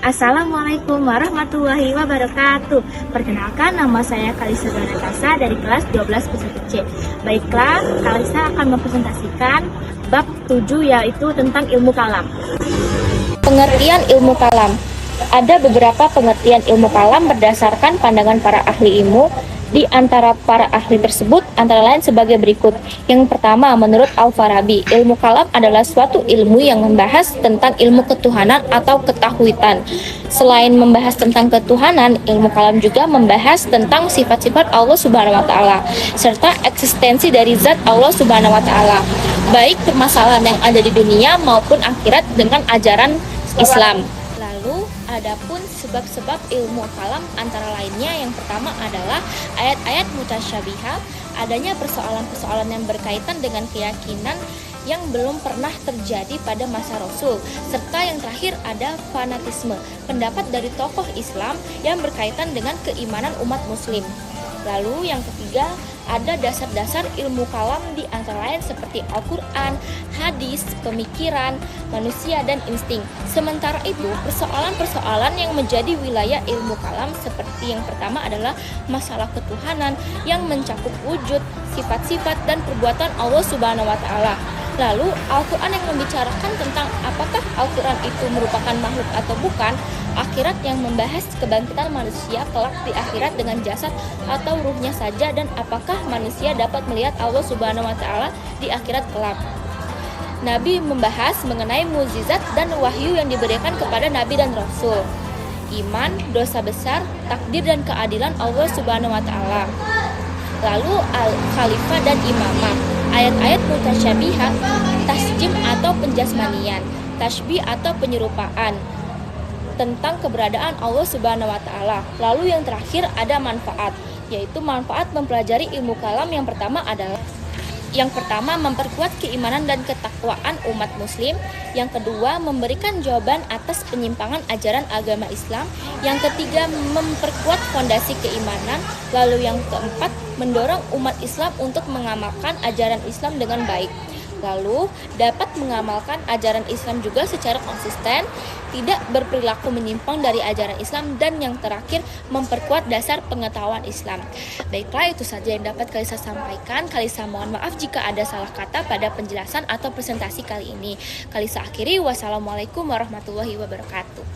Assalamualaikum warahmatullahi wabarakatuh. Perkenalkan, nama saya Kalisa Ganatasa dari kelas 12 P1C. Baiklah, Kalisa akan mempresentasikan bab 7 yaitu tentang ilmu kalam. Pengertian ilmu kalam. Ada beberapa pengertian ilmu kalam berdasarkan pandangan para ahli ilmu. Di antara para ahli tersebut antara lain sebagai berikut. Yang pertama, menurut Al-Farabi, ilmu kalam adalah suatu ilmu yang membahas tentang ilmu ketuhanan atau ketahuitan. Selain membahas tentang ketuhanan, ilmu kalam juga membahas tentang sifat-sifat Allah Subhanahu wa taala serta eksistensi dari zat Allah Subhanahu wa taala, baik permasalahan yang ada di dunia maupun akhirat dengan ajaran Islam. Lalu, adapun sebab-sebab ilmu kalam antara lainnya, yang pertama adalah ayat-ayat mutasyabihat, adanya persoalan-persoalan yang berkaitan dengan keyakinan yang belum pernah terjadi pada masa Rasul, serta yang terakhir ada fanatisme, pendapat dari tokoh Islam yang berkaitan dengan keimanan umat muslim. Lalu yang ketiga, ada dasar-dasar ilmu kalam di antara lain seperti Al-Quran, hadis, pemikiran, manusia, dan insting. Sementara itu, persoalan-persoalan yang menjadi wilayah ilmu kalam seperti yang pertama adalah masalah ketuhanan yang mencakup wujud, sifat-sifat, dan perbuatan Allah Subhanahu wa taala. Lalu, Al-Quran yang membicarakan tentang apakah Al-Quran itu merupakan makhluk atau bukan, akhirat yang membahas kebangkitan manusia kelak di akhirat dengan jasad atau ruhnya saja, dan apakah manusia dapat melihat Allah Subhanahu wa taala di akhirat kelak. Nabi membahas mengenai mukjizat dan wahyu yang diberikan kepada Nabi dan Rasul. Iman, dosa besar, takdir dan keadilan Allah Subhanahu wa taala. Lalu al-khalifah dan imamah. Ayat-ayat mutasyabihat, tasjim atau penjasmanian, tasbih atau penyerupaan tentang keberadaan Allah Subhanahu wa taala. Lalu yang terakhir ada manfaat, yaitu manfaat mempelajari ilmu kalam. Yang pertama memperkuat keimanan dan ketakwaan umat muslim. Yang kedua, memberikan jawaban atas penyimpangan ajaran agama Islam. Yang ketiga, memperkuat fondasi keimanan. Lalu yang keempat, mendorong umat Islam untuk mengamalkan ajaran Islam dengan baik. Lalu, dapat mengamalkan ajaran Islam juga secara konsisten, tidak berperilaku menyimpang dari ajaran Islam, dan yang terakhir, memperkuat dasar pengetahuan Islam. Baiklah, itu saja yang dapat Kalisa sampaikan. Kalisa mohon maaf jika ada salah kata pada penjelasan atau presentasi kali ini. Kalisa akhiri, wassalamualaikum warahmatullahi wabarakatuh.